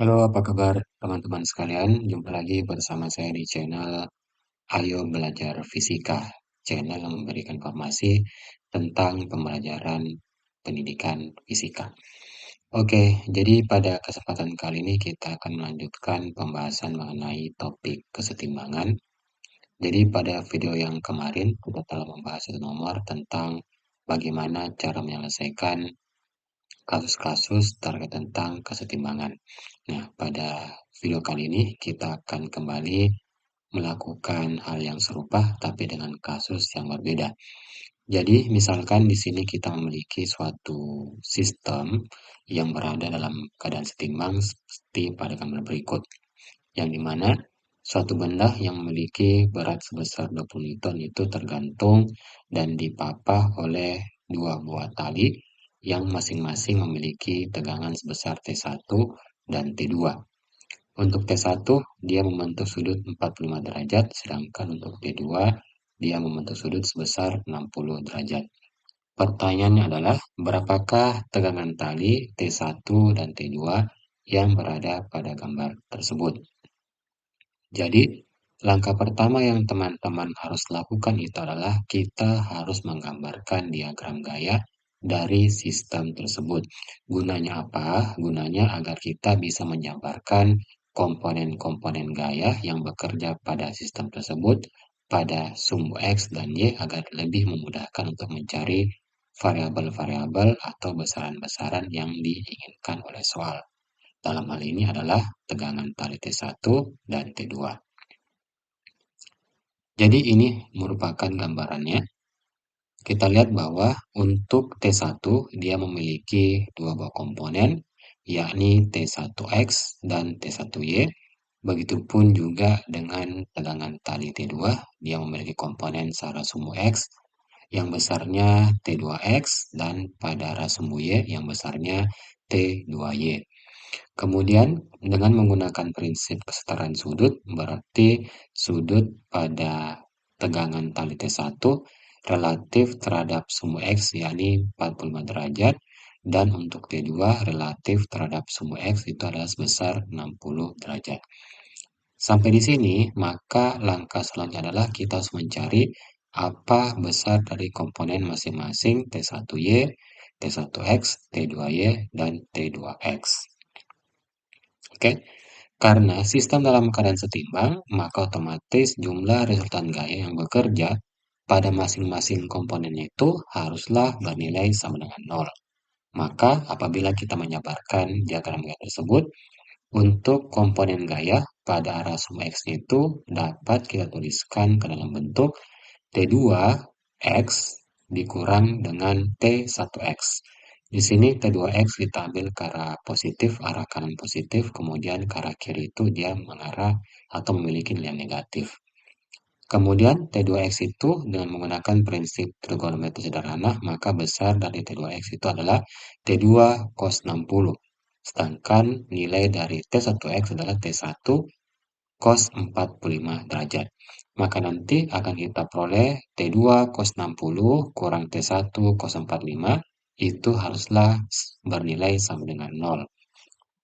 Halo, apa kabar teman-teman sekalian? Jumpa lagi bersama saya di channel Ayo Belajar Fisika, channel yang memberikan informasi tentang pembelajaran pendidikan fisika. Oke, jadi pada kesempatan kali ini kita akan melanjutkan pembahasan mengenai topik kesetimbangan. Jadi pada video yang kemarin kita telah membahas satu nomor tentang bagaimana cara menyelesaikan kasus-kasus terkait tentang kesetimbangan. Nah, pada video kali ini kita akan kembali melakukan hal yang serupa tapi dengan kasus yang berbeda. Jadi, misalkan di sini kita memiliki suatu sistem yang berada dalam keadaan setimbang seperti pada gambar berikut, yang dimana suatu benda yang memiliki berat sebesar 20 Newton itu tergantung dan dipapah oleh dua buah tali yang masing-masing memiliki tegangan sebesar T1 dan T2. Untuk T1, dia membentuk sudut 45 derajat, sedangkan untuk T2, dia membentuk sudut sebesar 60 derajat. Pertanyaannya adalah, berapakah tegangan tali T1 dan T2 yang berada pada gambar tersebut? Jadi, langkah pertama yang teman-teman harus lakukan itu adalah kita harus menggambarkan diagram gaya dari sistem tersebut. Gunanya apa? Gunanya agar kita bisa menjabarkan komponen-komponen gaya yang bekerja pada sistem tersebut pada sumbu X dan Y agar lebih memudahkan untuk mencari variabel-variabel atau besaran-besaran yang diinginkan oleh soal. Dalam hal ini adalah tegangan tali T1 dan T2. Jadi ini merupakan gambarannya. Kita lihat bahwa untuk T1 dia memiliki dua buah komponen, yakni T1X dan T1Y. Begitupun juga dengan tegangan tali T2, dia memiliki komponen secara sumbu X yang besarnya T2X dan pada arah sumbu Y yang besarnya T2Y. Kemudian dengan menggunakan prinsip kesetaraan sudut, berarti sudut pada tegangan tali T1 relatif terhadap sumbu X yakni 45 derajat dan untuk T2 relatif terhadap sumbu X itu adalah sebesar 60 derajat. Sampai di sini, maka langkah selanjutnya adalah kita harus mencari apa besar dari komponen masing-masing T1Y, T1X, T2Y, dan T2X. Oke, karena sistem dalam keadaan setimbang, maka otomatis jumlah resultan gaya yang bekerja pada masing-masing komponennya itu haruslah bernilai sama dengan 0. Maka apabila kita menyabarkan diagram gaya tersebut, untuk komponen gaya pada arah sumbu X itu dapat kita tuliskan ke dalam bentuk T2X dikurang dengan T1X. Di sini T2X kita ambil ke arah positif, arah kanan positif, kemudian ke arah kiri itu dia mengarah atau memiliki nilai negatif. Kemudian T2X itu dengan menggunakan prinsip trigonometri sederhana, maka besar dari T2X itu adalah T2 cos 60. Sedangkan nilai dari T1X adalah T1 cos 45 derajat. Maka nanti akan kita peroleh T2 cos 60 kurang T1 cos 45 itu haruslah bernilai sama dengan 0.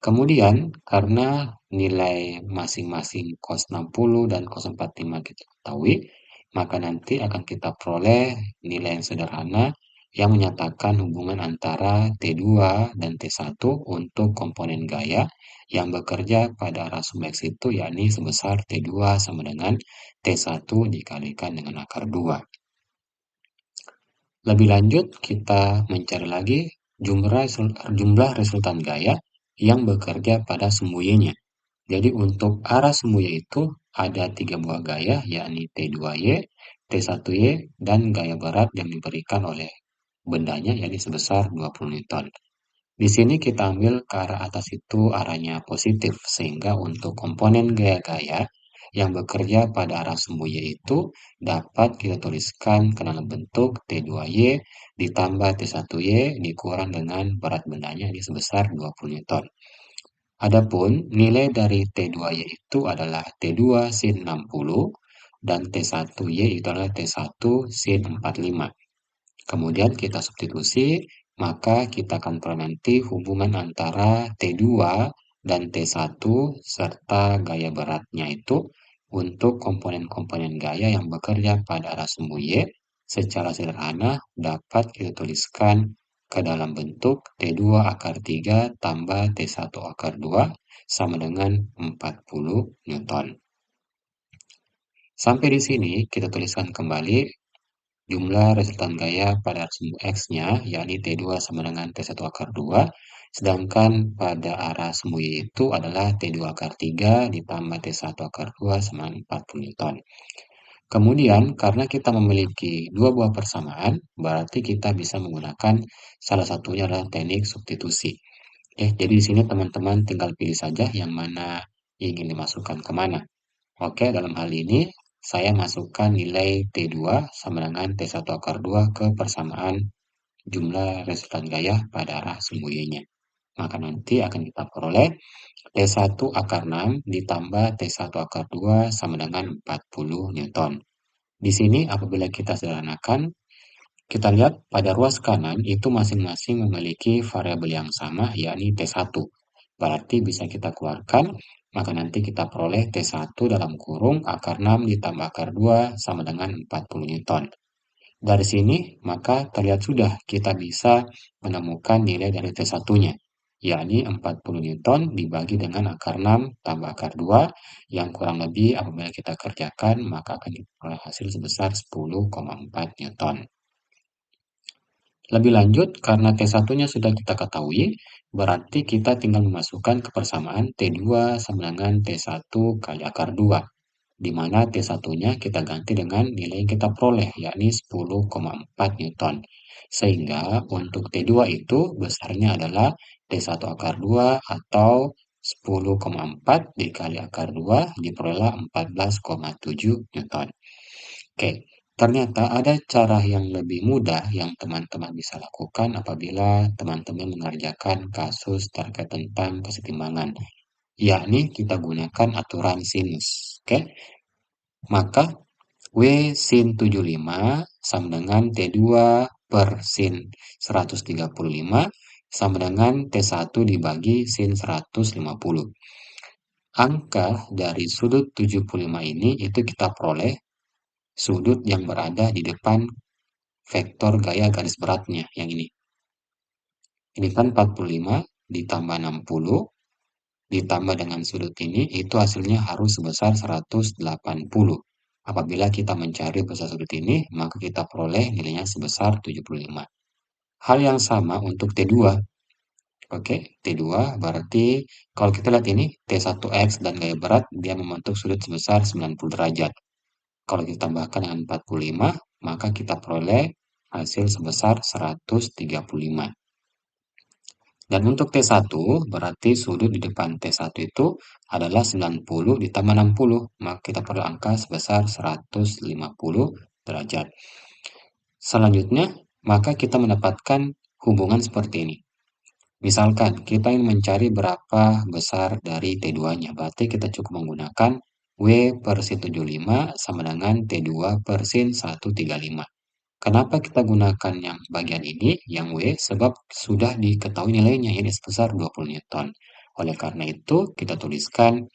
Kemudian, karena nilai masing-masing cos 60 dan cos 45 kita ketahui, maka nanti akan kita peroleh nilai yang sederhana yang menyatakan hubungan antara T2 dan T1 untuk komponen gaya yang bekerja pada arah sumbu X itu yakni sebesar T2 sama dengan T1 dikalikan dengan akar 2. Lebih lanjut, kita mencari lagi jumlah resultan gaya yang bekerja pada sumbu Y-nya. Jadi untuk arah sumbu Y itu ada 3 buah gaya, yakni T2Y, T1Y, dan gaya berat yang diberikan oleh bendanya, yakni sebesar 20 Newton. Di sini kita ambil ke arah atas itu arahnya positif, sehingga untuk komponen gaya-gaya yang bekerja pada arah sumbu Y itu dapat kita tuliskan ke dalam bentuk T2Y ditambah T1Y dikurang dengan berat bendanya ini sebesar 20 Newton. Adapun nilai dari T2Y itu adalah T2 sin 60 dan T1Y itu adalah T1 sin 45. Kemudian kita substitusi, maka kita akan peroleh nanti hubungan antara T2 dan T1 serta gaya beratnya itu untuk komponen-komponen gaya yang bekerja pada arah sumbu Y secara sederhana dapat kita tuliskan ke dalam bentuk T2 akar 3 tambah T1 akar 2 sama dengan 40 Newton. Sampai di sini kita tuliskan kembali jumlah resultan gaya pada sumbu X-nya, yakni T2 sama dengan T1 akar 2, sedangkan pada arah sumbu Y itu adalah T2 akar 3 ditambah T1 akar 2 sama dengan 40 Newton. Kemudian, karena kita memiliki dua buah persamaan, berarti kita bisa menggunakan salah satunya adalah teknik substitusi. Jadi di sini teman-teman tinggal pilih saja yang mana ingin dimasukkan kemana. Oke, dalam hal ini saya masukkan nilai T2 sama dengan T1 akar 2 ke persamaan jumlah resultan gaya pada arah sumbu Y-nya. Maka nanti akan kita peroleh T1 akar 6 ditambah T1 akar 2 sama dengan 40 Newton. Di sini apabila kita sederhanakan, kita lihat pada ruas kanan itu masing-masing memiliki variabel yang sama, yakni T1. Berarti bisa kita keluarkan, maka nanti kita peroleh T1 dalam kurung akar 6 ditambah akar 2 sama dengan 40 Newton. Dari sini, maka terlihat sudah kita bisa menemukan nilai dari T1-nya, yakni 40 Newton dibagi dengan akar 6 tambah akar 2, yang kurang lebih apabila kita kerjakan, maka akan diperoleh hasil sebesar 10,4 Newton. Lebih lanjut, karena T1-nya sudah kita ketahui, berarti kita tinggal memasukkan kepersamaan T2 sama dengan T1 kali akar 2, di mana T1-nya kita ganti dengan nilai yang kita peroleh, yakni 10,4 Newton. Sehingga untuk T2 itu besarnya adalah T1 akar 2 atau 10,4 dikali akar 2 diperoleh 14,7 Newton. Oke, ternyata ada cara yang lebih mudah yang teman-teman bisa lakukan apabila teman-teman mengerjakan kasus terkait tentang kesetimbangan, yakni kita gunakan aturan sinus. Oke, maka W sin 75 sama dengan T2 per sin 135 sama dengan T1 dibagi sin 150. Angka dari sudut 75 ini itu kita peroleh sudut yang berada di depan vektor gaya garis beratnya yang ini. Ini kan 45 ditambah 60 ditambah dengan sudut ini itu hasilnya harus sebesar 180. Apabila kita mencari besar sudut ini, maka kita peroleh nilainya sebesar 75. Hal yang sama untuk T2. Oke, T2 berarti kalau kita lihat ini T1X dan gaya berat dia membentuk sudut sebesar 90 derajat. Kalau ditambahkan dengan 45, maka kita peroleh hasil sebesar 135. Dan untuk T1, berarti sudut di depan T1 itu adalah 90 ditambah 60, maka kita peroleh angka sebesar 150 derajat. Selanjutnya, maka kita mendapatkan hubungan seperti ini. Misalkan kita ingin mencari berapa besar dari T2-nya, berarti kita cukup menggunakan W per sin 75 sama dengan T2 per sin 135. Kenapa kita gunakan yang bagian ini, yang W? Sebab sudah diketahui nilainya, ini sebesar 20 Newton. Oleh karena itu, kita tuliskan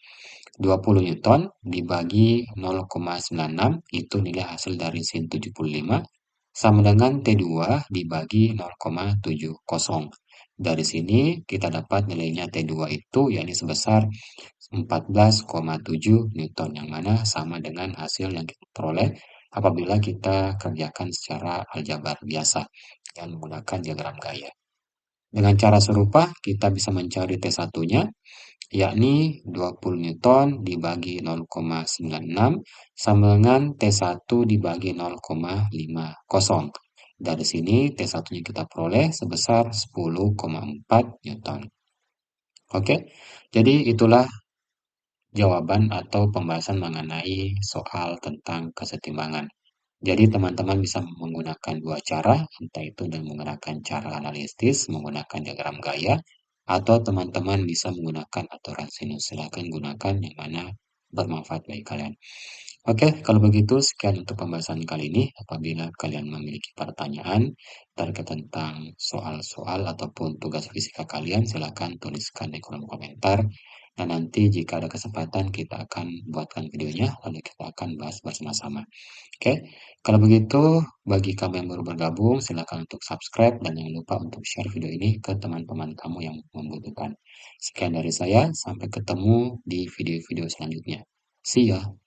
20 Newton dibagi 0,96, itu nilai hasil dari sin 75, sama dengan T2 dibagi 0,70. Dari sini kita dapat nilainya T2 itu yakni sebesar 14,7 Newton, yang mana sama dengan hasil yang kita peroleh apabila kita kerjakan secara aljabar biasa dan menggunakan diagram gaya. Dengan cara serupa, kita bisa mencari T1-nya, yakni 20 Newton dibagi 0,96 sama dengan T1 dibagi 0,50. Dari sini T1-nya kita peroleh sebesar 10,4 Newton. Oke, jadi itulah jawaban atau pembahasan mengenai soal tentang kesetimbangan. Jadi teman-teman bisa menggunakan dua cara, entah itu dengan menggunakan cara analisis, menggunakan diagram gaya, atau teman-teman bisa menggunakan aturan sinus. Silakan gunakan yang mana bermanfaat bagi kalian. Oke, kalau begitu sekian untuk pembahasan kali ini. Apabila kalian memiliki pertanyaan terkait tentang soal-soal ataupun tugas fisika kalian, silakan tuliskan di kolom komentar. Dan nanti jika ada kesempatan kita akan buatkan videonya, lalu kita akan bahas bersama-sama. Oke, kalau begitu bagi kamu yang baru bergabung, silakan untuk subscribe dan jangan lupa untuk share video ini ke teman-teman kamu yang membutuhkan. Sekian dari saya, sampai ketemu di video-video selanjutnya. See ya!